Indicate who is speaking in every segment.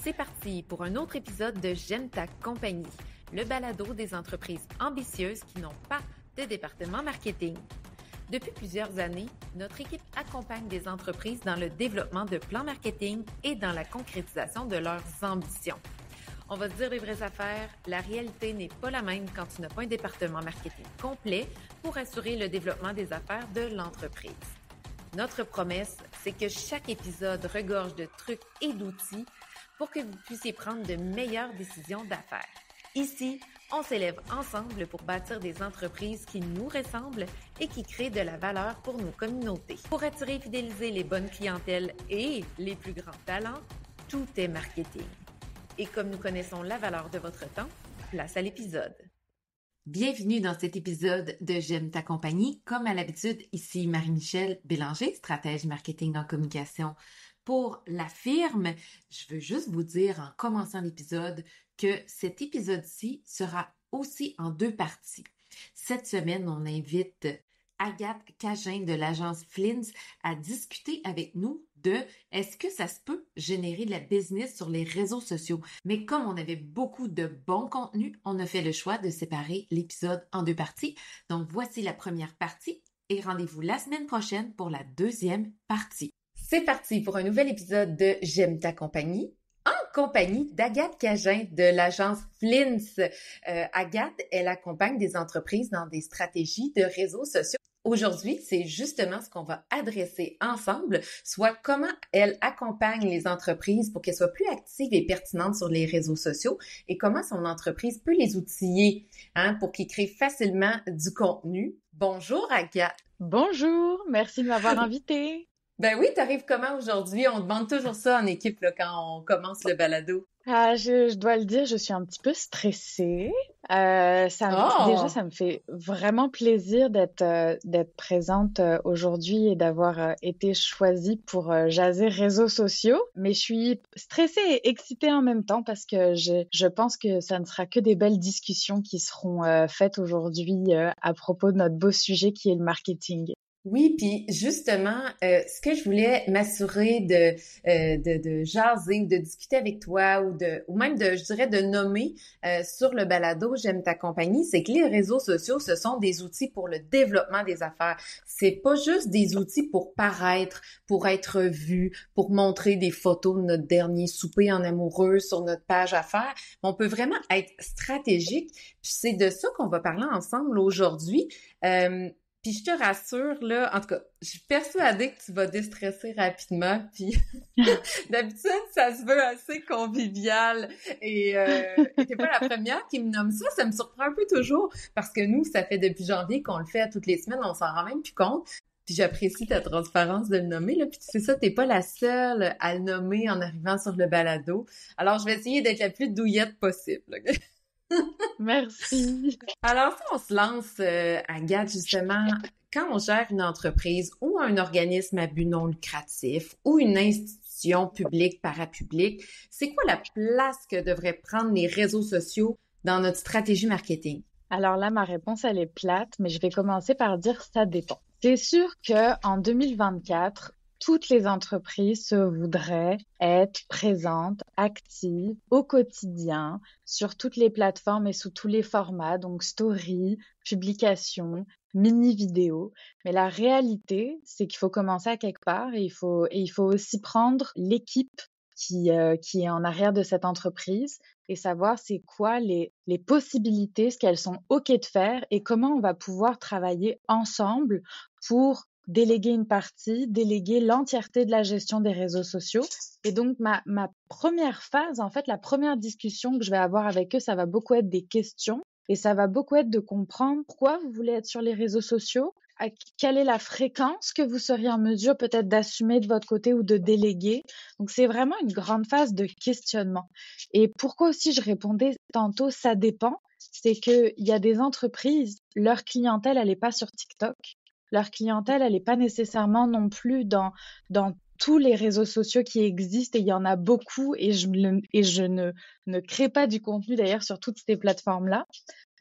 Speaker 1: C'est parti pour un autre épisode de J'aime ta compagnie, le balado des entreprises ambitieuses qui n'ont pas de département marketing. Depuis plusieurs années, notre équipe accompagne des entreprises dans le développement de plans marketing et dans la concrétisation de leurs ambitions. On va se dire les vraies affaires, la réalité n'est pas la même quand tu n'as pas un département marketing complet pour assurer le développement des affaires de l'entreprise. Notre promesse, c'est que chaque épisode regorge de trucs et d'outils pour que vous puissiez prendre de meilleures décisions d'affaires. Ici, on s'élève ensemble pour bâtir des entreprises qui nous ressemblent et qui créent de la valeur pour nos communautés. Pour attirer et fidéliser les bonnes clientèles et les plus grands talents, tout est marketing. Et comme nous connaissons la valeur de votre temps, place à l'épisode. Bienvenue dans cet épisode de J'aime ta compagnie. Comme à l'habitude, ici Marie-Michel Bélanger, stratège marketing en communication pour la firme. Je veux juste vous dire en commençant l'épisode que cet épisode-ci sera aussi en deux parties. Cette semaine, on invite Agathe Cagin de l'agence Flins à discuter avec nous de est-ce que ça se peut générer de la business sur les réseaux sociaux. Mais comme on avait beaucoup de bons contenus, on a fait le choix de séparer l'épisode en deux parties. Donc voici la première partie et rendez-vous la semaine prochaine pour la deuxième partie. C'est parti pour un nouvel épisode de J'aime ta compagnie. En compagnie d'Agathe Cagin de l'agence Flins. Agathe, elle accompagne des entreprises dans des stratégies de réseaux sociaux. Aujourd'hui, c'est justement ce qu'on va adresser ensemble, soit comment elle accompagne les entreprises pour qu'elles soient plus actives et pertinentes sur les réseaux sociaux et comment son entreprise peut les outiller pour qu'ils créent facilement du contenu. Bonjour Agathe!
Speaker 2: Bonjour, merci de m'avoir invitée.
Speaker 1: Ben oui, t'arrives comment aujourd'hui? On demande toujours ça en équipe là, quand on commence le balado.
Speaker 2: Je dois le dire, je suis un petit peu stressée. Déjà, ça me fait vraiment plaisir d'être présente aujourd'hui et d'avoir été choisie pour jaser réseaux sociaux. Mais je suis stressée et excitée en même temps parce que je pense que ça ne sera que des belles discussions qui seront faites aujourd'hui à propos de notre beau sujet qui est le marketing.
Speaker 1: Oui, puis justement, ce que je voulais m'assurer de jaser ou de discuter avec toi ou même je dirais de nommer sur le balado J'aime ta compagnie, c'est que les réseaux sociaux, ce sont des outils pour le développement des affaires. C'est pas juste des outils pour paraître, pour être vu, pour montrer des photos de notre dernier souper en amoureux sur notre page affaires. On peut vraiment être stratégique. Puis c'est de ça qu'on va parler ensemble aujourd'hui. Puis je te rassure, là, en tout cas, je suis persuadée que tu vas déstresser rapidement, puis d'habitude, ça se veut assez convivial, et t'es pas la première qui me nomme ça, ça me surprend un peu toujours, parce que nous, ça fait depuis janvier qu'on le fait à toutes les semaines, on s'en rend même plus compte, puis j'apprécie ta transparence de le nommer, là, puis c'est ça, t'es pas la seule à le nommer en arrivant sur le balado, alors je vais essayer d'être la plus douillette possible, OK?
Speaker 2: Merci.
Speaker 1: Alors, si on se lance, Agathe, justement, quand on gère une entreprise ou un organisme à but non lucratif ou une institution publique, parapublique, c'est quoi la place que devraient prendre les réseaux sociaux dans notre stratégie marketing?
Speaker 2: Alors là, ma réponse, elle est plate, mais je vais commencer par dire ça dépend. C'est sûr qu'en 2024, toutes les entreprises se voudraient être présentes, actives au quotidien, sur toutes les plateformes et sous tous les formats, donc story, publication, mini-vidéo. Mais la réalité, c'est qu'il faut commencer à quelque part et il faut aussi prendre l'équipe qui est en arrière de cette entreprise et savoir c'est quoi les possibilités, ce qu'elles sont OK de faire et comment on va pouvoir travailler ensemble pour déléguer une partie, déléguer l'entièreté de la gestion des réseaux sociaux. Et donc, ma première phase, en fait, la première discussion que je vais avoir avec eux, ça va beaucoup être des questions et ça va beaucoup être de comprendre pourquoi vous voulez être sur les réseaux sociaux, quelle est la fréquence que vous seriez en mesure peut-être d'assumer de votre côté ou de déléguer. Donc, c'est vraiment une grande phase de questionnement. Et pourquoi aussi je répondais tantôt, ça dépend, c'est qu'il y a des entreprises, leur clientèle, elle n'est pas sur TikTok. Leur clientèle, elle n'est pas nécessairement non plus dans tous les réseaux sociaux qui existent et il y en a beaucoup et je ne crée pas du contenu d'ailleurs sur toutes ces plateformes-là.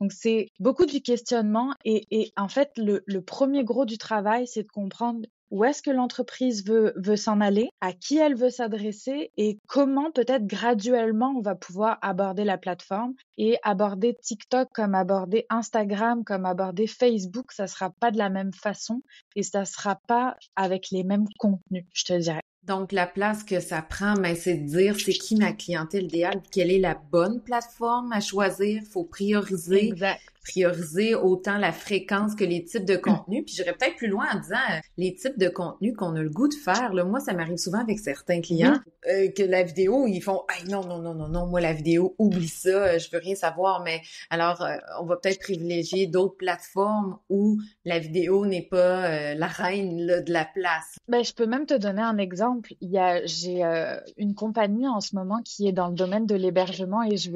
Speaker 2: Donc, c'est beaucoup du questionnement et en fait, le premier gros du travail, c'est de comprendre où est-ce que l'entreprise veut s'en aller, à qui elle veut s'adresser et comment peut-être graduellement on va pouvoir aborder la plateforme et aborder TikTok comme aborder Instagram, comme aborder Facebook. Ça sera pas de la même façon et ça sera pas avec les mêmes contenus, je te dirais.
Speaker 1: Donc, la place que ça prend, ben, c'est de dire c'est qui ma clientèle idéale, quelle est la bonne plateforme à choisir. Faut
Speaker 2: Exact.
Speaker 1: prioriser autant la fréquence que les types de contenus. Puis j'irais peut-être plus loin en disant les types de contenus qu'on a le goût de faire. Là, moi, ça m'arrive souvent avec certains clients que la vidéo, ils font hey, non, moi la vidéo, oublie ça, je veux rien savoir. Mais alors, on va peut-être privilégier d'autres plateformes où la vidéo n'est pas la reine là, de la place.
Speaker 2: Ben, je peux même te donner un exemple. J'ai une compagnie en ce moment qui est dans le domaine de l'hébergement et je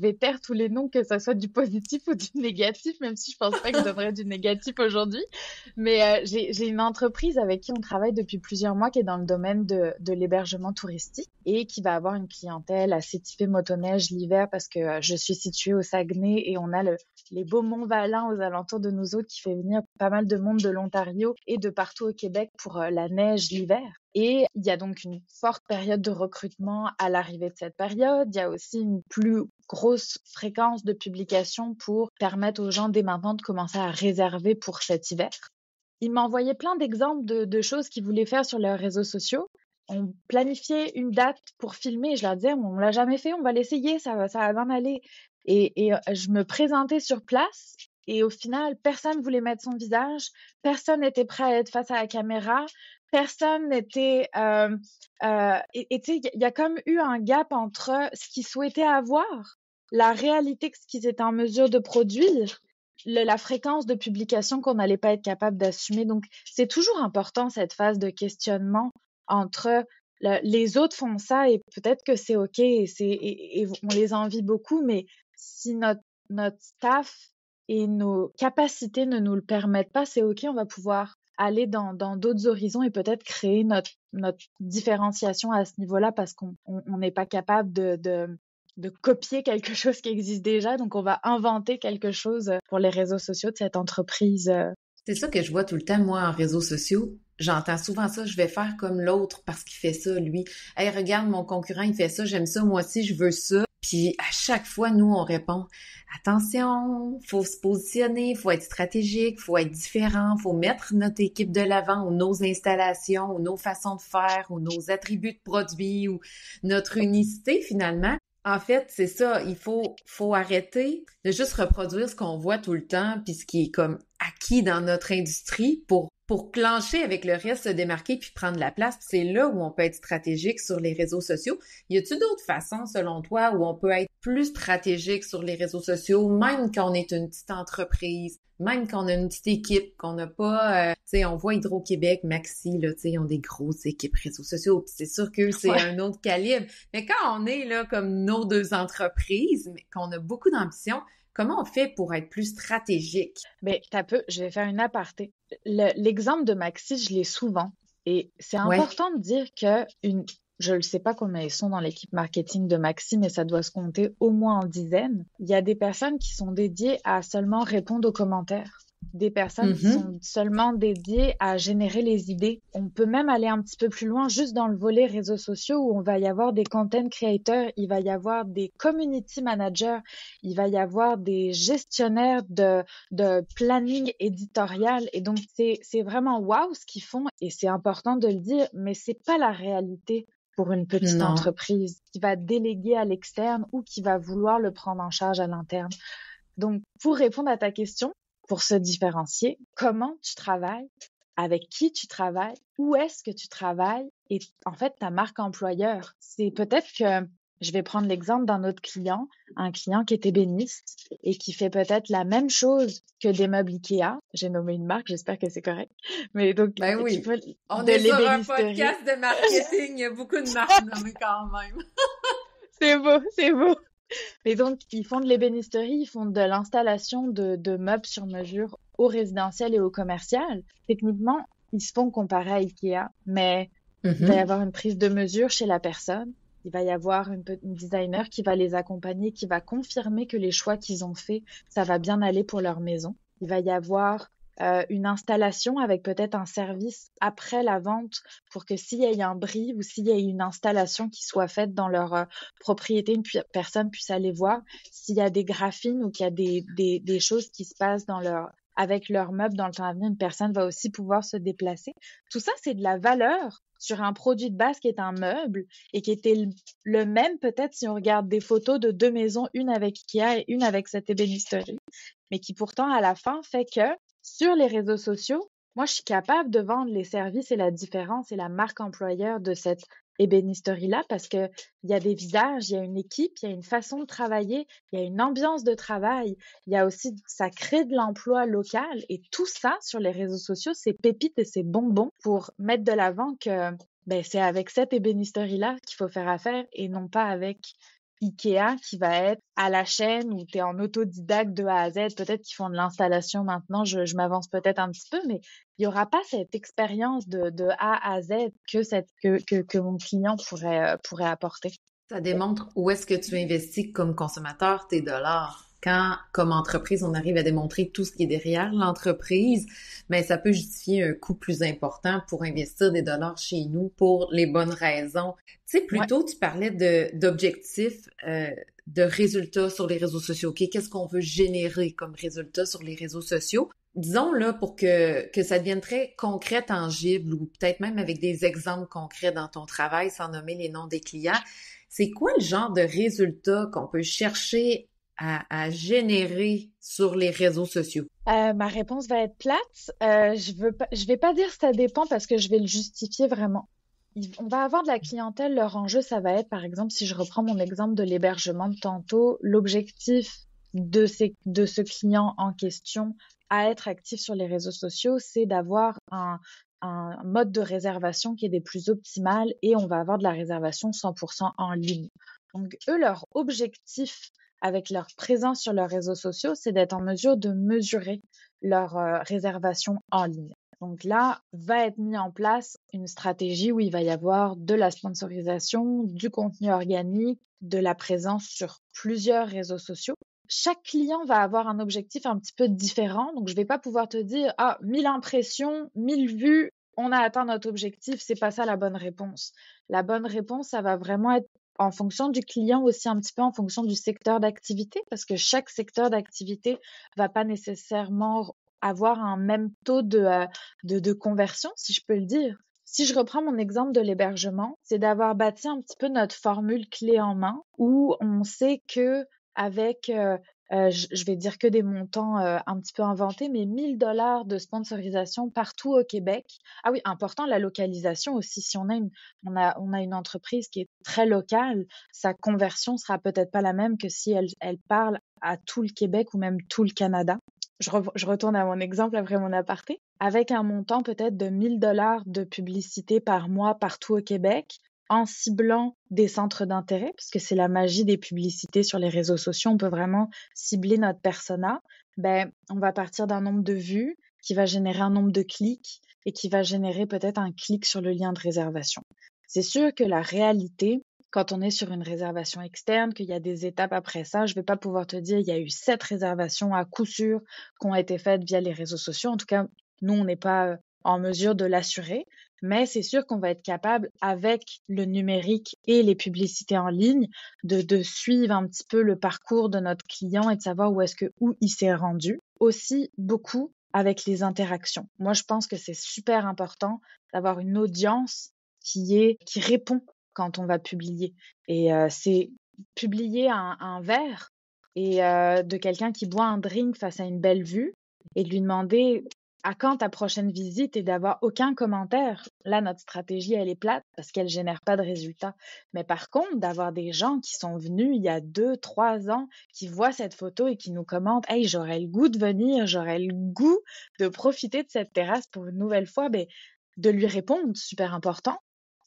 Speaker 2: vais taire tous les noms, que ça soit du positif ou du négatif, même si je pense pas que je donnerais du négatif aujourd'hui. Mais j'ai une entreprise avec qui on travaille depuis plusieurs mois qui est dans le domaine de l'hébergement touristique et qui va avoir une clientèle assez typée motoneige l'hiver parce que je suis située au Saguenay et on a les beaux monts Valin aux alentours de nous autres qui fait venir pas mal de monde de l'Ontario et de partout au Québec pour la neige l'hiver. Et il y a donc une forte période de recrutement à l'arrivée de cette période. Il y a aussi une plus grosse fréquence de publication pour permettre aux gens dès maintenant de commencer à réserver pour cet hiver. Ils m'envoyaient plein d'exemples de choses qu'ils voulaient faire sur leurs réseaux sociaux. On planifiait une date pour filmer. Je leur disais, on l'a jamais fait, on va l'essayer, ça va bien aller. Et je me présentais sur place et au final, personne voulait mettre son visage, personne n'était prêt à être face à la caméra, personne n'était... et tu sais, il y a comme eu un gap entre ce qu'ils souhaitaient avoir, la réalité que ce qu'ils étaient en mesure de produire, la fréquence de publication qu'on n'allait pas être capable d'assumer. Donc, c'est toujours important cette phase de questionnement entre les autres font ça et peut-être que c'est OK et on les envie beaucoup, mais si notre staff et nos capacités ne nous le permettent pas, c'est OK, on va pouvoir aller dans d'autres horizons et peut-être créer notre différenciation à ce niveau-là parce qu'on n'est pas capable de copier quelque chose qui existe déjà. Donc, on va inventer quelque chose pour les réseaux sociaux de cette entreprise.
Speaker 1: C'est ça que je vois tout le temps, moi, en réseaux sociaux. J'entends souvent ça, je vais faire comme l'autre parce qu'il fait ça, lui. Hey, regarde, mon concurrent, il fait ça, j'aime ça, moi aussi, je veux ça. Puis à chaque fois, nous, on répond, attention, faut se positionner, faut être stratégique, faut être différent, faut mettre notre équipe de l'avant ou nos installations ou nos façons de faire ou nos attributs de produits ou notre unicité, finalement. En fait, c'est ça, il faut arrêter de juste reproduire ce qu'on voit tout le temps puis ce qui est comme acquis dans notre industrie pour clencher avec le reste, se démarquer puis prendre la place. Puis c'est là où on peut être stratégique sur les réseaux sociaux. Y a-t-il d'autres façons, selon toi, où on peut être plus stratégique sur les réseaux sociaux, même quand on est une petite entreprise, même quand on a une petite équipe, qu'on n'a pas... tu sais, on voit Hydro-Québec, Maxi, là, tu sais, ils ont des grosses équipes réseaux sociaux. Puis c'est sûr que c'est un autre calibre. Mais quand on est là comme nos deux entreprises, mais qu'on a beaucoup d'ambition, comment on fait pour être plus stratégique?
Speaker 2: Ben, je vais faire une aparté. L'exemple de Maxi, je l'ai souvent. Et c'est important de dire que je ne sais pas combien ils sont dans l'équipe marketing de Maxi, mais ça doit se compter au moins en dizaines. Il y a des personnes qui sont dédiées à seulement répondre aux commentaires. Des personnes qui sont seulement dédiées à générer les idées. On peut même aller un petit peu plus loin juste dans le volet réseaux sociaux où on va y avoir des content creators, il va y avoir des community managers, il va y avoir des gestionnaires de planning éditorial. Et donc, c'est vraiment wow ce qu'ils font et c'est important de le dire, mais c'est pas la réalité pour une petite entreprise qui va déléguer à l'externe ou qui va vouloir le prendre en charge à l'interne. Donc, pour répondre à ta question, pour se différencier, comment tu travailles, avec qui tu travailles, où est-ce que tu travailles et en fait ta marque employeur. C'est peut-être que je vais prendre l'exemple d'un autre client, un client qui est ébéniste et qui fait peut-être la même chose que des meubles Ikea. J'ai nommé une marque, j'espère que c'est correct. Mais donc,
Speaker 1: ben oui, on est sur un podcast de marketing, il y a beaucoup de marques nommées quand même.
Speaker 2: C'est beau, c'est beau. Et donc, ils font de l'ébénisterie, ils font de l'installation de meubles sur mesure au résidentiel et au commercial. Techniquement, ils se font comparer à Ikea, mais il va y avoir une prise de mesure chez la personne. Il va y avoir une designer qui va les accompagner, qui va confirmer que les choix qu'ils ont faits, ça va bien aller pour leur maison. Il va y avoir une installation avec peut-être un service après la vente pour que s'il y a un bris ou s'il y a une installation qui soit faite dans leur propriété, personne puisse aller voir. S'il y a des graphines ou qu'il y a des choses qui se passent avec leurs meubles dans le temps à venir, une personne va aussi pouvoir se déplacer. Tout ça, c'est de la valeur sur un produit de base qui est un meuble et qui était le même peut-être si on regarde des photos de 2 maisons, une avec Ikea et une avec cette ébénisterie, mais qui pourtant à la fin fait que sur les réseaux sociaux, moi je suis capable de vendre les services et la différence et la marque employeur de cette ébénisterie-là parce que il y a des visages, il y a une équipe, il y a une façon de travailler, il y a une ambiance de travail, il y a aussi, ça crée de l'emploi local et tout ça sur les réseaux sociaux, c'est pépites et c'est bonbons pour mettre de l'avant que c'est avec cette ébénisterie-là qu'il faut faire affaire et non pas avec Ikea qui va être à la chaîne où tu es en autodidacte de A à Z. Peut-être qu'ils font de l'installation maintenant, je m'avance peut-être un petit peu, mais il n'y aura pas cette expérience de A à Z que mon client pourrait apporter.
Speaker 1: Ça démontre où est-ce que tu investis comme consommateur tes dollars. Quand, comme entreprise, on arrive à démontrer tout ce qui est derrière l'entreprise, mais ça peut justifier un coût plus important pour investir des dollars chez nous pour les bonnes raisons. Tu sais, plus
Speaker 2: Ouais.
Speaker 1: tôt, tu parlais d'objectifs, de résultats sur les réseaux sociaux. OK, qu'est-ce qu'on veut générer comme résultat sur les réseaux sociaux? Disons là, pour que ça devienne très concret, tangible, ou peut-être même avec des exemples concrets dans ton travail, sans nommer les noms des clients, c'est quoi le genre de résultats qu'on peut chercher à générer sur les réseaux sociaux?
Speaker 2: Ma réponse va être plate. Je vais pas dire ça dépend parce que je vais le justifier vraiment. On va avoir de la clientèle. Leur enjeu, ça va être, par exemple, si je reprends mon exemple de l'hébergement de tantôt, l'objectif de ce client en question à être actif sur les réseaux sociaux, c'est d'avoir un mode de réservation qui est des plus optimales et on va avoir de la réservation 100% en ligne. Donc, eux, leur objectif avec leur présence sur leurs réseaux sociaux, c'est d'être en mesure de mesurer leur réservation en ligne. Donc là, va être mis en place une stratégie où il va y avoir de la sponsorisation, du contenu organique, de la présence sur plusieurs réseaux sociaux. Chaque client va avoir un objectif un petit peu différent. Donc, je vais pas pouvoir te dire, 1000 impressions, 1000 vues, on a atteint notre objectif. C'est pas ça la bonne réponse. La bonne réponse, ça va vraiment être en fonction du client, aussi un petit peu en fonction du secteur d'activité, parce que chaque secteur d'activité va pas nécessairement avoir un même taux de conversion, si je peux le dire. Si je reprends mon exemple de l'hébergement, c'est d'avoir bâti un petit peu notre formule clé en main où on sait que avec, je vais dire que des montants un petit peu inventés, mais 1000 dollars de sponsorisation partout au Québec. Ah oui, important, la localisation aussi. Si on a une entreprise qui est très locale, sa conversion sera peut-être pas la même que si elle parle à tout le Québec ou même tout le Canada. Je retourne à mon exemple après mon aparté. Avec un montant peut-être de 1000 dollars de publicité par mois partout au Québec, en ciblant des centres d'intérêt, parce que c'est la magie des publicités sur les réseaux sociaux, on peut vraiment cibler notre persona, on va partir d'un nombre de vues qui va générer un nombre de clics et qui va générer peut-être un clic sur le lien de réservation. C'est sûr que la réalité, quand on est sur une réservation externe, qu'il y a des étapes après ça, je vais pas pouvoir te dire il y a eu 7 réservations à coup sûr qui ont été faites via les réseaux sociaux. En tout cas, nous, on n'est pas en mesure de l'assurer, mais c'est sûr qu'on va être capable, avec le numérique et les publicités en ligne, de suivre un petit peu le parcours de notre client et de savoir où il s'est rendu. Aussi, beaucoup avec les interactions. Moi, je pense que c'est super important d'avoir une audience qui répond quand on va publier. Et c'est publier un verre et de quelqu'un qui boit un drink face à une belle vue et de lui demander à quand ta prochaine visite et d'avoir aucun commentaire. Là, notre stratégie, elle est plate parce qu'elle génère pas de résultats. Mais par contre, d'avoir des gens qui sont venus il y a 2, 3 ans, qui voient cette photo et qui nous commentent, hey, j'aurais le goût de venir, j'aurais le goût de profiter de cette terrasse pour une nouvelle fois, de lui répondre, super important,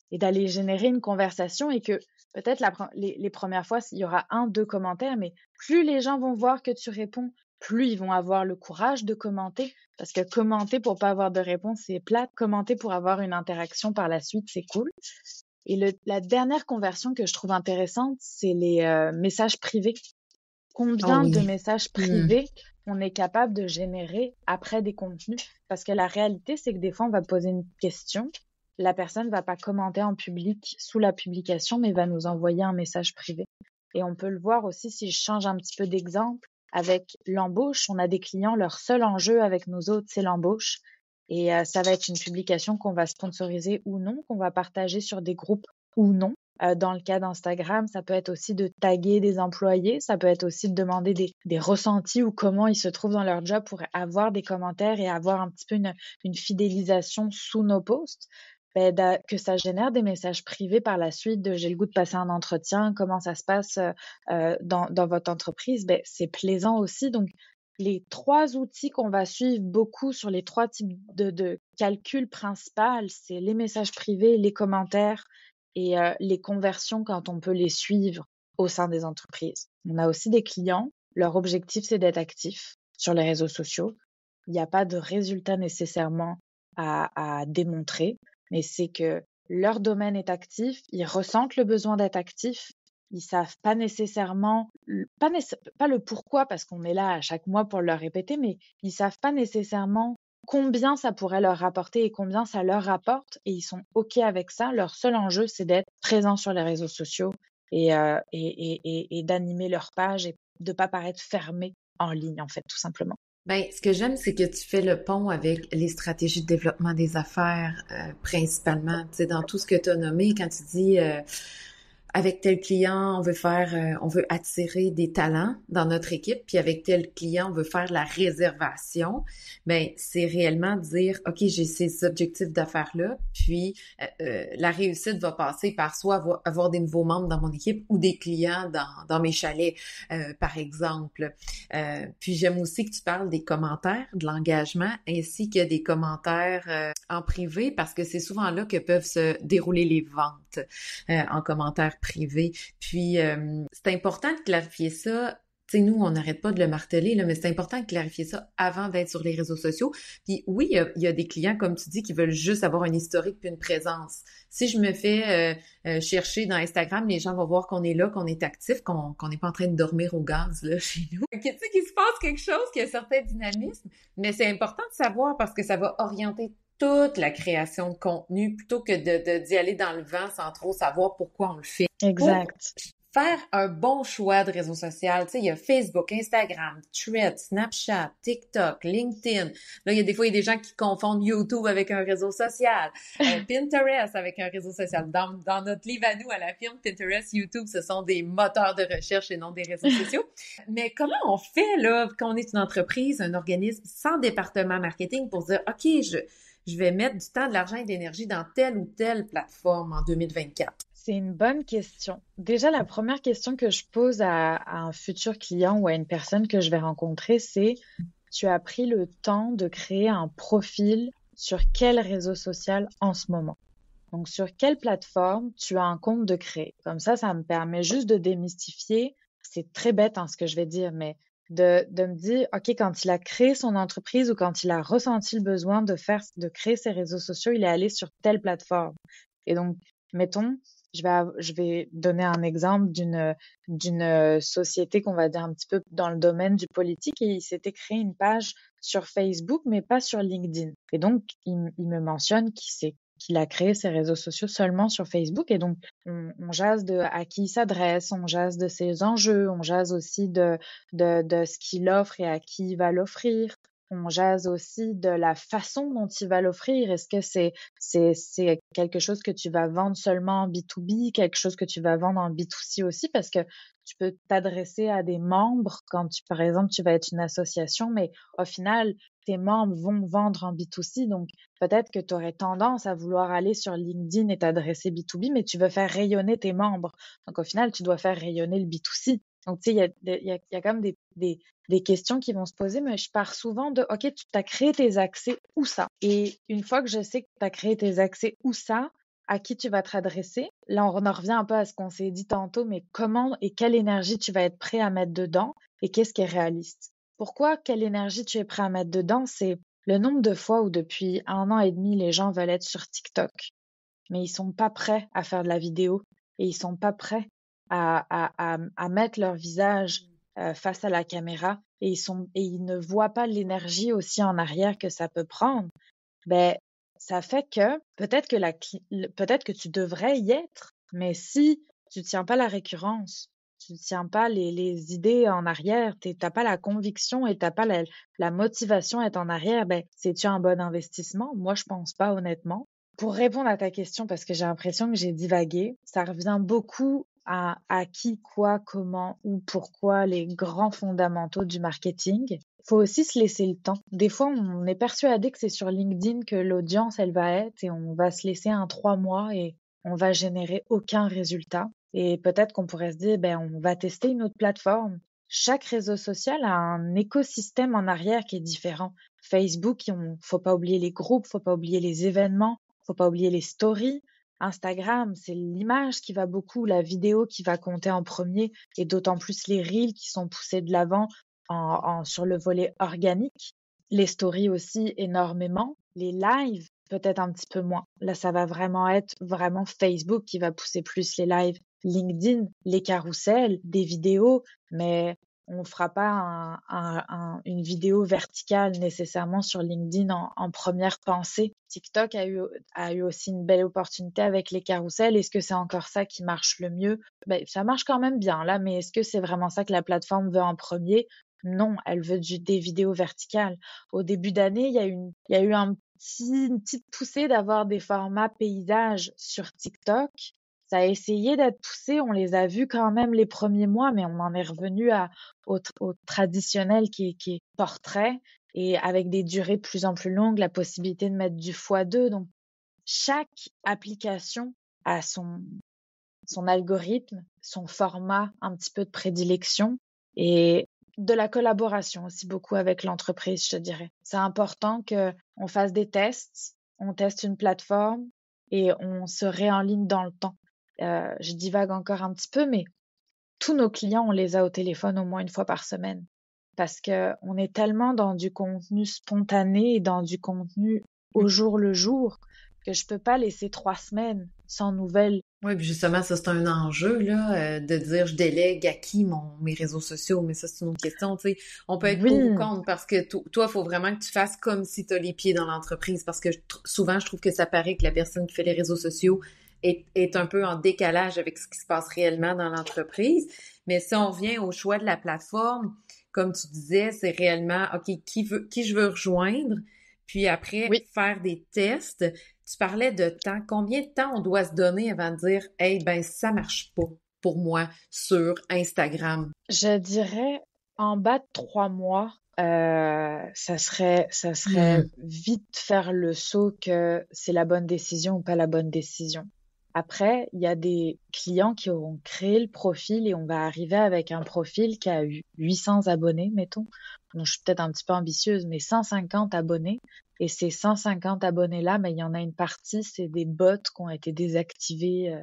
Speaker 2: et d'aller générer une conversation et que peut-être les premières fois, il y aura 1, 2 commentaires, mais plus les gens vont voir que tu réponds, plus ils vont avoir le courage de commenter, parce que commenter pour pas avoir de réponse, c'est plate. Commenter pour avoir une interaction par la suite, c'est cool. Et la dernière conversion que je trouve intéressante, c'est les messages privés.
Speaker 1: Oh
Speaker 2: Combien de
Speaker 1: oui.
Speaker 2: messages privés on est capable de générer après des contenus. Parce que la réalité, c'est que des fois, on va poser une question, la personne va pas commenter en public sous la publication, mais va nous envoyer un message privé. Et on peut le voir aussi si je change un petit peu d'exemple avec l'embauche. On a des clients, leur seul enjeu avec nous autres, c'est l'embauche. Et ça va être une publication qu'on va sponsoriser ou non, qu'on va partager sur des groupes ou non. Dans le cas d'Instagram, ça peut être aussi de taguer des employés, ça peut être aussi de demander des ressentis ou comment ils se trouvent dans leur job pour avoir des commentaires et avoir un petit peu une fidélisation sous nos posts. Que ça génère des messages privés par la suite de j'ai le goût de passer un entretien, comment ça se passe dans votre entreprise, c'est plaisant aussi. Donc, les 3 outils qu'on va suivre beaucoup sur les 3 types de calculs principaux, c'est les messages privés, les commentaires et les conversions quand on peut les suivre au sein des entreprises. On a aussi des clients, leur objectif, c'est d'être actifs sur les réseaux sociaux. Il n'y a pas de résultat nécessairement à démontrer, mais c'est que leur domaine est actif, ils ressentent le besoin d'être actifs, ils savent pas nécessairement, pas le pourquoi parce qu'on est là à chaque mois pour leur répéter, mais ils savent pas nécessairement combien ça pourrait leur rapporter et combien ça leur rapporte et ils sont OK avec ça. Leur seul enjeu, c'est d'être présents sur les réseaux sociaux et d'animer leur page et de pas paraître fermés en ligne, en fait, tout simplement.
Speaker 1: Ben, ce que j'aime, c'est que tu fais le pont avec les stratégies de développement des affaires, principalement. Tu sais, dans tout ce que tu as nommé, quand tu dis avec tel client, on veut attirer des talents dans notre équipe, puis avec tel client, on veut faire la réservation. Ben, c'est réellement dire, OK, j'ai ces objectifs d'affaires-là, puis la réussite va passer par soit avoir des nouveaux membres dans mon équipe ou des clients dans mes chalets, par exemple. Puis j'aime aussi que tu parles des commentaires, de l'engagement, ainsi que des commentaires en privé, parce que c'est souvent là que peuvent se dérouler les ventes en commentaires privés. Puis c'est important de clarifier ça. Tu sais, nous, on n'arrête pas de le marteler, là, mais c'est important de clarifier ça avant d'être sur les réseaux sociaux. Puis oui, il y a des clients, comme tu dis, qui veulent juste avoir un historique puis une présence. Si je me fais chercher dans Instagram, les gens vont voir qu'on est là, qu'on est actif, qu'on n'est pas en train de dormir au gaz là chez nous. Tu sais qu'il se passe quelque chose, qu'il y a certains dynamismes, mais c'est important de savoir parce que ça va orienter toute la création de contenu plutôt que d'y aller dans le vent sans trop savoir pourquoi on le fait.
Speaker 2: Exact.
Speaker 1: Pour faire un bon choix de réseau social, tu sais, il y a Facebook, Instagram, Threads, Snapchat, TikTok, LinkedIn. Là, il y a des gens qui confondent YouTube avec un réseau social, Pinterest avec un réseau social. Dans notre livre à nous, à la firme, Pinterest, YouTube, ce sont des moteurs de recherche et non des réseaux sociaux. Mais comment on fait, là, quand on est une entreprise, un organisme sans département marketing pour dire, OK, je vais mettre du temps, de l'argent et de l'énergie dans telle ou telle plateforme en 2024?
Speaker 2: C'est une bonne question. Déjà, la première question que je pose à un futur client ou à une personne que je vais rencontrer, c'est tu as pris le temps de créer un profil sur quel réseau social en ce moment? Donc, sur quelle plateforme tu as un compte de créer? Comme ça me permet juste de démystifier. C'est très bête ce que je vais dire, mais de me dire, OK, quand il a créé son entreprise ou quand il a ressenti le besoin de créer ses réseaux sociaux, il est allé sur telle plateforme. Et donc, mettons, je vais donner un exemple d'une société qu'on va dire un petit peu dans le domaine du politique et il s'était créé une page sur Facebook, mais pas sur LinkedIn. Et donc, il me mentionne qu'il a créé ses réseaux sociaux seulement sur Facebook. Et donc, on jase de à qui il s'adresse, on jase de ses enjeux, on jase aussi de ce qu'il offre et à qui il va l'offrir. On jase aussi de la façon dont il va l'offrir. Est-ce que c'est quelque chose que tu vas vendre seulement en B2B, quelque chose que tu vas vendre en B2C aussi, parce que tu peux t'adresser à des membres quand par exemple, tu vas être une association, mais au final, tes membres vont vendre en B2C. Donc, peut-être que tu aurais tendance à vouloir aller sur LinkedIn et t'adresser B2B, mais tu veux faire rayonner tes membres. Donc, au final, tu dois faire rayonner le B2C. Donc, tu sais, il y a quand même des questions qui vont se poser, mais je pars souvent de, OK, tu as créé tes accès où ça? Et une fois que je sais que tu as créé tes accès où ça, à qui tu vas te redresser? Là, on en revient un peu à ce qu'on s'est dit tantôt, mais comment et quelle énergie tu vas être prêt à mettre dedans et qu'est-ce qui est réaliste? Pourquoi quelle énergie tu es prêt à mettre dedans? C'est le nombre de fois où depuis 1 an et demi, les gens veulent être sur TikTok, mais ils sont pas prêts à faire de la vidéo et ils sont pas prêts à mettre leur visage face à la caméra et ils ne voient pas l'énergie aussi en arrière que ça peut prendre, ben, ça fait que peut-être que tu devrais y être, mais si tu tiens pas la récurrence, tu tiens pas les idées en arrière, t'as pas la conviction et t'as pas la motivation à être en arrière, ben, c'est-tu un bon investissement? Moi, je pense pas, honnêtement. Pour répondre à ta question, parce que j'ai l'impression que j'ai divagué, ça revient beaucoup à qui, quoi, comment, ou pourquoi, les grands fondamentaux du marketing. Faut aussi se laisser le temps. Des fois, on est persuadé que c'est sur LinkedIn que l'audience, elle va être, et on va se laisser 3 mois et on va générer aucun résultat. Et peut-être qu'on pourrait se dire, ben, on va tester une autre plateforme. Chaque réseau social a un écosystème en arrière qui est différent. Facebook, faut pas oublier les groupes, faut pas oublier les événements, faut pas oublier les stories. Instagram, c'est l'image qui va beaucoup, la vidéo qui va compter en premier, et d'autant plus les reels qui sont poussés de l'avant sur le volet organique. Les stories aussi énormément. Les lives, peut-être un petit peu moins. Là, ça va vraiment être vraiment Facebook qui va pousser plus les lives. LinkedIn, les carousels, des vidéos, mais on fera pas une vidéo verticale nécessairement sur LinkedIn en première pensée. TikTok a eu aussi une belle opportunité avec les carousels. Est-ce que c'est encore ça qui marche le mieux? Ben, ça marche quand même bien là, mais est-ce que c'est vraiment ça que la plateforme veut en premier? Non, elle veut des vidéos verticales. Au début d'année, il y a eu une petite poussée d'avoir des formats paysages sur TikTok. Ça a essayé d'être poussé, on les a vus quand même les premiers mois, mais on en est revenu au traditionnel qui est portrait, et avec des durées de plus en plus longues, la possibilité de mettre du x2. Donc, chaque application a son algorithme, son format un petit peu de prédilection, et de la collaboration aussi beaucoup avec l'entreprise, je te dirais. C'est important qu'on fasse des tests, on teste une plateforme et on se réenligne dans le temps. Je divague encore un petit peu, mais tous nos clients, on les a au téléphone au moins une fois par semaine, parce que on est tellement dans du contenu spontané et dans du contenu au jour le jour que je peux pas laisser 3 semaines sans nouvelles.
Speaker 1: Oui, puis justement, ça, c'est un enjeu, là, de dire je délègue à qui mes réseaux sociaux, mais ça, c'est une autre question, tu sais. On peut être pour ou
Speaker 2: Oui,
Speaker 1: contre parce que toi, il faut vraiment que tu fasses comme si tu as les pieds dans l'entreprise parce que souvent, je trouve que ça paraît que la personne qui fait les réseaux sociaux est un peu en décalage avec ce qui se passe réellement dans l'entreprise. Mais si on revient au choix de la plateforme, comme tu disais, c'est réellement, OK, qui je veux rejoindre, puis après,
Speaker 2: oui.
Speaker 1: faire des tests. Tu parlais de temps. Combien de temps on doit se donner avant de dire, hey, ben, ça marche pas pour moi sur Instagram?
Speaker 2: Je dirais en bas de 3 mois, ça serait
Speaker 1: Hmm.
Speaker 2: vite faire le saut que c'est la bonne décision ou pas la bonne décision. Après, il y a des clients qui auront créé le profil et on va arriver avec un profil qui a eu 800 abonnés, mettons. Bon, je suis peut-être un petit peu ambitieuse, mais 150 abonnés. Et ces 150 abonnés-là, mais il y en a une partie, c'est des bots qui ont été désactivés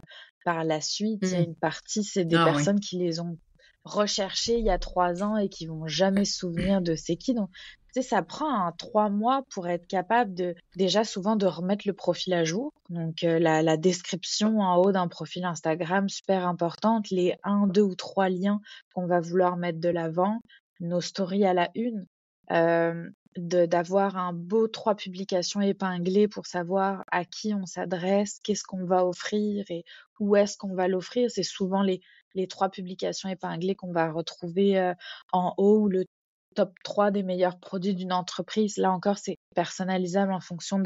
Speaker 2: par la suite. Il y a
Speaker 1: Hmm.
Speaker 2: une partie, c'est des
Speaker 1: Ah oui.
Speaker 2: personnes qui les ont recherchés il y a 3 ans et qui vont jamais se souvenir de c'est qui. Donc, tu sais, ça prend 3 mois pour être capable déjà souvent de remettre le profil à jour. Donc, la description en haut d'un profil Instagram, super importante. Les 1, 2 ou 3 liens qu'on va vouloir mettre de l'avant. Nos stories à la une. Euh, d'avoir un beau 3 publications épinglées pour savoir à qui on s'adresse, qu'est-ce qu'on va offrir et où est-ce qu'on va l'offrir. C'est souvent les 3 publications épinglées qu'on va retrouver en haut, ou le top 3 des meilleurs produits d'une entreprise. Là encore, c'est personnalisable en fonction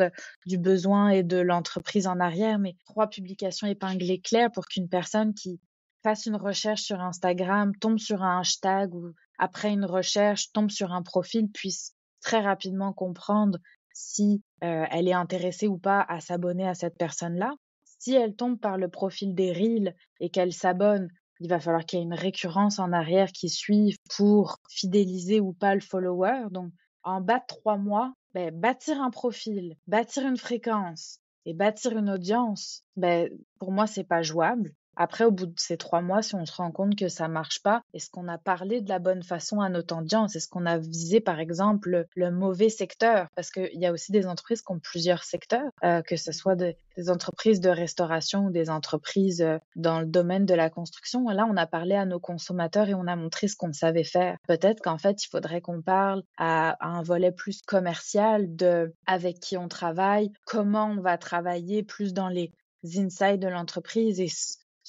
Speaker 2: du besoin et de l'entreprise en arrière, mais 3 publications épinglées claires pour qu'une personne qui fasse une recherche sur Instagram, tombe sur un hashtag, ou après une recherche, tombe sur un profil, puisse très rapidement comprendre si elle est intéressée ou pas à s'abonner à cette personne-là. Si elle tombe par le profil des Reels et qu'elle s'abonne, il va falloir qu'il y ait une récurrence en arrière qui suive pour fidéliser ou pas le follower. Donc, en bas de 3 mois, ben, bâtir un profil, bâtir une fréquence et bâtir une audience, ben, pour moi, c'est pas jouable. Après, au bout de ces 3 mois, si on se rend compte que ça marche pas, est-ce qu'on a parlé de la bonne façon à notre audience? Est-ce qu'on a visé, par exemple, le mauvais secteur? Parce qu'il y a aussi des entreprises qui ont plusieurs secteurs, que ce soit des entreprises de restauration ou des entreprises dans le domaine de la construction. Là, on a parlé à nos consommateurs et on a montré ce qu'on savait faire. Peut-être qu'en fait, il faudrait qu'on parle à un volet plus commercial de avec qui on travaille, comment on va travailler plus dans les insides de l'entreprise et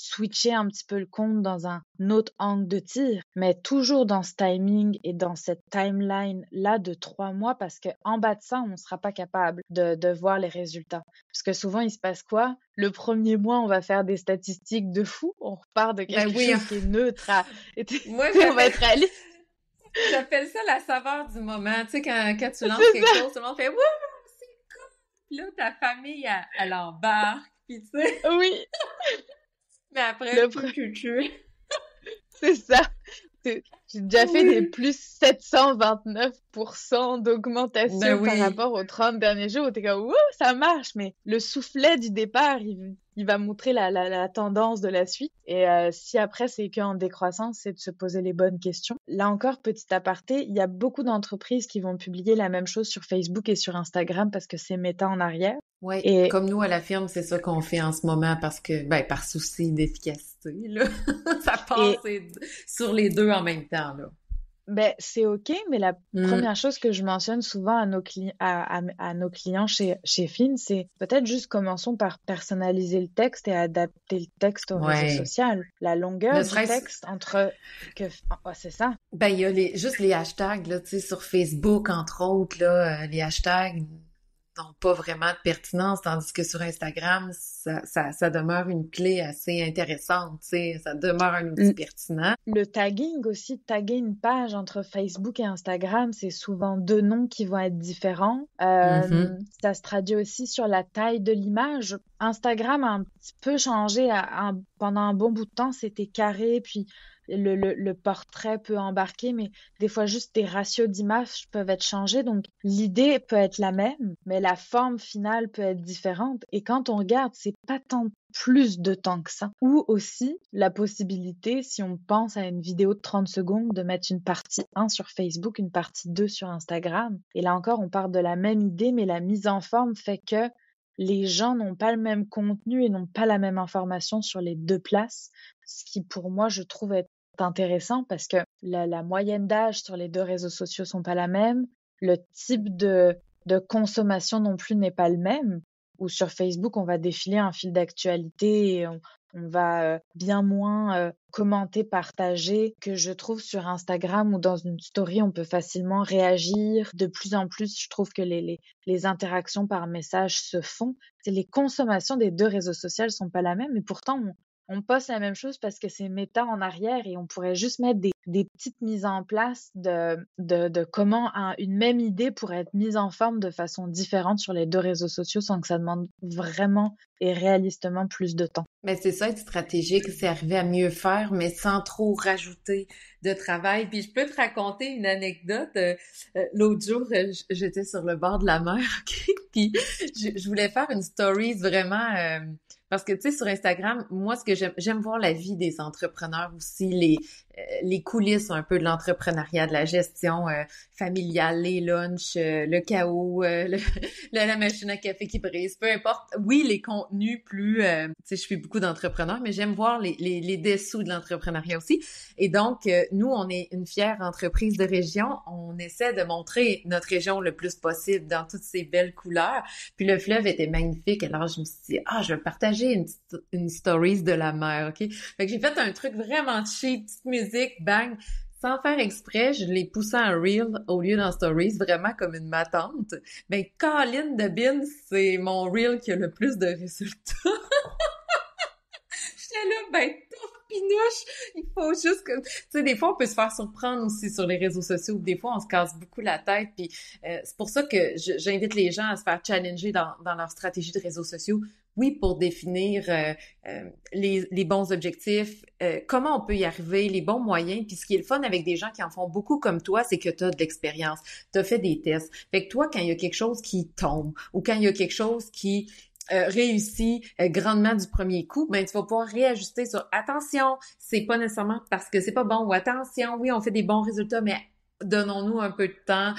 Speaker 2: switcher un petit peu le compte dans un autre angle de tir, mais toujours dans ce timing et dans cette timeline-là de 3 mois, parce que en bas de ça, on ne sera pas capable de voir les résultats. Parce que souvent, il se passe quoi? Le premier mois, on va faire des statistiques de fou, on repart de quelque chose qui est neutre
Speaker 1: Moi,
Speaker 2: on va être réaliste.
Speaker 1: J'appelle ça la saveur du moment. Tu sais, quand tu lances quelque chose, tout le monde fait « Wouh, c'est cool! » Puis là, ta famille, elle embarque, puis tu sais...
Speaker 2: Oui!
Speaker 1: Mais après,
Speaker 2: c'est ça. J'ai déjà fait des plus 729% d'augmentation par rapport aux 30 derniers jours. T'es comme, ouh, ça marche. Mais le soufflet du départ, il va montrer la tendance de la suite. Et si après, c'est qu'en décroissance, c'est de se poser les bonnes questions. Là encore, petit aparté, il y a beaucoup d'entreprises qui vont publier la même chose sur Facebook et sur Instagram parce que c'est méta en arrière.
Speaker 1: Oui, et comme nous à la firme, c'est ça qu'on fait en ce moment parce que, par souci d'efficacité, là, ça passe sur les deux en même temps, là.
Speaker 2: C'est OK, mais la première chose que je mentionne souvent à nos clients chez Fin, c'est peut-être juste commençons par personnaliser le texte et adapter le texte au réseau social. La longueur du texte c'est ça.
Speaker 1: Il y a juste les hashtags, là, tu sais, sur Facebook, entre autres, là, les hashtags n'ont pas vraiment de pertinence, tandis que sur Instagram, ça demeure une clé assez intéressante, tu sais, ça demeure un outil pertinent.
Speaker 2: Le tagging aussi, taguer une page entre Facebook et Instagram, c'est souvent 2 noms qui vont être différents. Ça se traduit aussi sur la taille de l'image. Instagram a un petit peu changé pendant un bon bout de temps, c'était carré, puis le portrait peut embarquer, mais des fois juste des ratios d'images peuvent être changés. Donc, l'idée peut être la même, mais la forme finale peut être différente. Et quand on regarde, c'est pas tant plus de temps que ça. Ou aussi, la possibilité, si on pense à une vidéo de 30 secondes, de mettre une partie 1 sur Facebook, une partie 2 sur Instagram. Et là encore, on part de la même idée, mais la mise en forme fait que les gens n'ont pas le même contenu et n'ont pas la même information sur les 2 places, ce qui, pour moi, je trouve être intéressant parce que la moyenne d'âge sur les 2 réseaux sociaux sont pas la même, le type de consommation non plus n'est pas le même, où sur Facebook, on va défiler un fil d'actualité et on va bien moins commenter, partager que je trouve sur Instagram ou dans une story, on peut facilement réagir. De plus en plus, je trouve que les interactions par message se font. Les consommations des 2 réseaux sociaux sont pas la même, et pourtant, on poste la même chose parce que c'est méta en arrière et on pourrait juste mettre des petites mises en place de comment une même idée pourrait être mise en forme de façon différente sur les 2 réseaux sociaux sans que ça demande vraiment et réalistement plus de temps.
Speaker 1: Mais c'est ça, être stratégique, c'est arriver à mieux faire, mais sans trop rajouter de travail. Puis je peux te raconter une anecdote. L'autre jour, j'étais sur le bord de la mer, okay? Puis je voulais faire une story vraiment... parce que, tu sais, sur Instagram, moi, ce que j'aime voir la vie des entrepreneurs aussi, les coulisses un peu de l'entrepreneuriat, de la gestion familiale, les lunchs, le chaos, la machine à café qui brise, peu importe. Oui, les contenus plus... tu sais, je suis beaucoup d'entrepreneurs, mais j'aime voir les dessous de l'entrepreneuriat aussi. Et donc, nous, on est une fière entreprise de région. On essaie de montrer notre région le plus possible dans toutes ses belles couleurs. Puis le fleuve était magnifique. Alors, je me suis dit, je vais partager une stories de la mer, OK? Fait que j'ai fait un truc vraiment cheap, petite musique, bang, sans faire exprès, je l'ai poussé en reel au lieu d'en stories, vraiment comme une matante. Ben, Colin de Bin, c'est mon reel qui a le plus de résultats. J'étais là, pinouche, il faut juste que... Tu sais, des fois, on peut se faire surprendre aussi sur les réseaux sociaux. Des fois, on se casse beaucoup la tête. Puis c'est pour ça que j'invite les gens à se faire challenger dans leur stratégie de réseaux sociaux. Oui, pour définir les bons objectifs, comment on peut y arriver, les bons moyens. Puis ce qui est le fun avec des gens qui en font beaucoup comme toi, c'est que tu as de l'expérience. Tu as fait des tests. Fait que toi, quand il y a quelque chose qui tombe ou quand il y a quelque chose qui réussi grandement du premier coup, ben tu vas pouvoir réajuster sur attention, c'est pas nécessairement parce que c'est pas bon, ou attention, oui, on fait des bons résultats, mais donnons-nous un peu de temps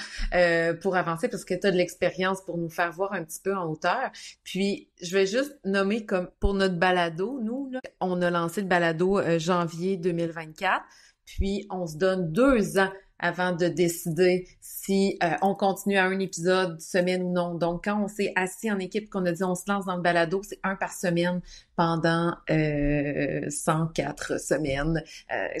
Speaker 1: pour avancer parce que tu as de l'expérience pour nous faire voir un petit peu en hauteur. Puis, je vais juste nommer comme pour notre balado, nous, là, on a lancé le balado janvier 2024, puis on se donne 2 ans avant de décider si on continue à un épisode semaine ou non. Donc, quand on s'est assis en équipe, qu'on a dit on se lance dans le balado, c'est 1 par semaine pendant 104 semaines.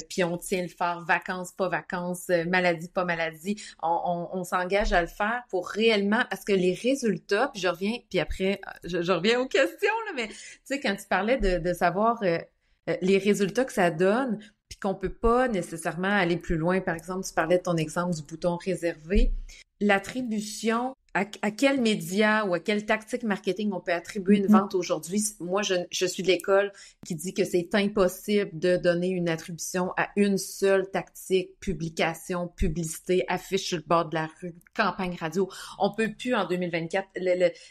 Speaker 1: Puis on tient le fort, vacances, pas vacances, maladie, pas maladie. On s'engage à le faire pour réellement, parce que les résultats, puis je reviens, puis après, je reviens aux questions, là, mais tu sais, quand tu parlais de savoir les résultats que ça donne, puis qu'on peut pas nécessairement aller plus loin. Par exemple, tu parlais de ton exemple du bouton réservé. L'attribution, à quel média ou à quelle tactique marketing on peut attribuer une vente aujourd'hui? Moi, je suis de l'école qui dit que c'est impossible de donner une attribution à une seule tactique, publication, publicité, affiche sur le bord de la rue, campagne radio. On peut plus en 2024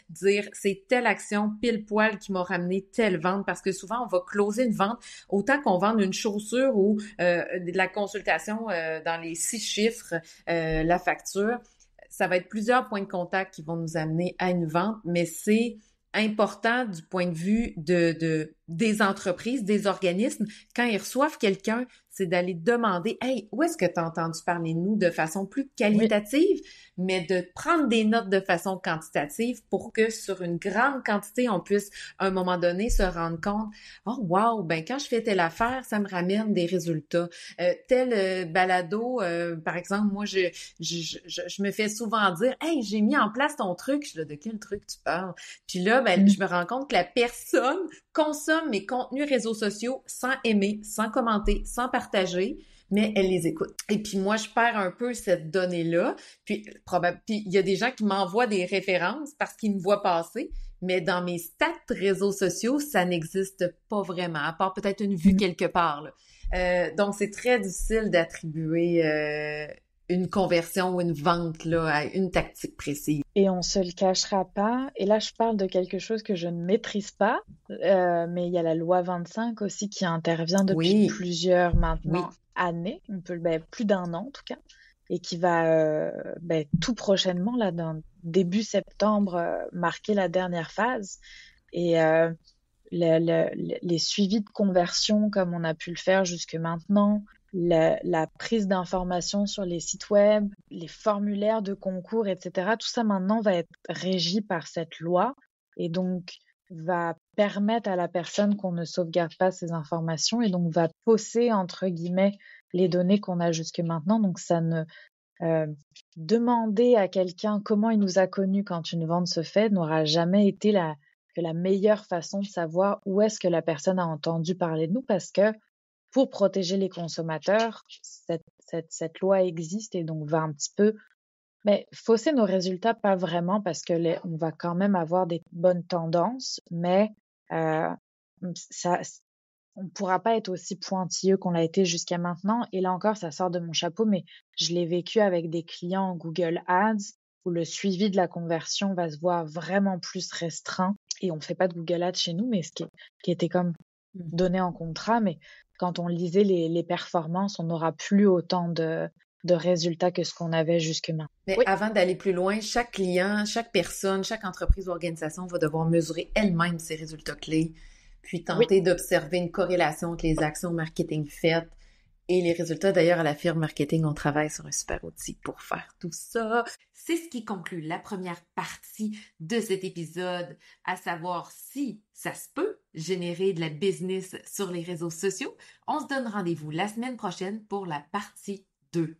Speaker 1: dire c'est telle action pile poil qui m'a ramené telle vente, parce que souvent on va closer une vente autant qu'on vende une chaussure ou de la consultation dans les 6 chiffres, la facture. Ça va être plusieurs points de contact qui vont nous amener à une vente, mais c'est important du point de vue des entreprises, des organismes. Quand ils reçoivent quelqu'un, c'est d'aller demander « Hey, où est-ce que tu as entendu parler de nous ?» de façon plus qualitative, mais de prendre des notes de façon quantitative pour que sur une grande quantité, on puisse à un moment donné se rendre compte « Oh wow, ben quand je fais telle affaire, ça me ramène des résultats. Tel balado, par exemple, moi, je me fais souvent dire « Hey, j'ai mis en place ton truc. » Je suis là, de quel truc tu parles? Puis là, ben, je me rends compte que la personne consomme mes contenus réseaux sociaux sans aimer, sans commenter, sans partager, mais elle les écoute. Et puis moi, je perds un peu cette donnée-là. Puis il y a des gens qui m'envoient des références parce qu'ils me voient passer, mais dans mes stats réseaux sociaux, ça n'existe pas vraiment, à part peut-être une vue quelque part, là. Donc, c'est très difficile d'attribuer une conversion ou une vente là, à une tactique précise.
Speaker 2: Et on se le cachera pas. Et là, je parle de quelque chose que je ne maîtrise pas, mais il y a la loi 25 aussi qui intervient depuis plusieurs maintenant années, plus d'1 an en tout cas, et qui va tout prochainement, là, début septembre, marquer la dernière phase. Et les suivis de conversion, comme on a pu le faire jusque maintenant, la prise d'informations sur les sites web, les formulaires de concours, etc. Tout ça maintenant va être régi par cette loi et donc va permettre à la personne qu'on ne sauvegarde pas ces informations et donc va fausser, entre guillemets, les données qu'on a jusque maintenant. Donc ça ne demander à quelqu'un comment il nous a connus quand une vente se fait n'aura jamais été la meilleure façon de savoir où est-ce que la personne a entendu parler de nous, parce que pour protéger les consommateurs, cette loi existe et donc va un petit peu fausser nos résultats, pas vraiment, parce que on va quand même avoir des bonnes tendances, mais on ne pourra pas être aussi pointilleux qu'on l'a été jusqu'à maintenant. Et là encore, ça sort de mon chapeau, mais je l'ai vécu avec des clients en Google Ads où le suivi de la conversion va se voir vraiment plus restreint. Et on ne fait pas de Google Ads chez nous, mais ce qui était comme donné en contrat, mais quand on lisait les performances, on n'aura plus autant de résultats que ce qu'on avait jusque maintenant.
Speaker 1: Mais avant d'aller plus loin, chaque client, chaque personne, chaque entreprise ou organisation va devoir mesurer elle-même ses résultats clés, puis tenter d'observer une corrélation entre les actions marketing faites et les résultats. D'ailleurs, à la firme marketing, on travaille sur un super outil pour faire tout ça. C'est ce qui conclut la première partie de cet épisode, à savoir si ça se peut générer de la business sur les réseaux sociaux. On se donne rendez-vous la semaine prochaine pour la partie 2.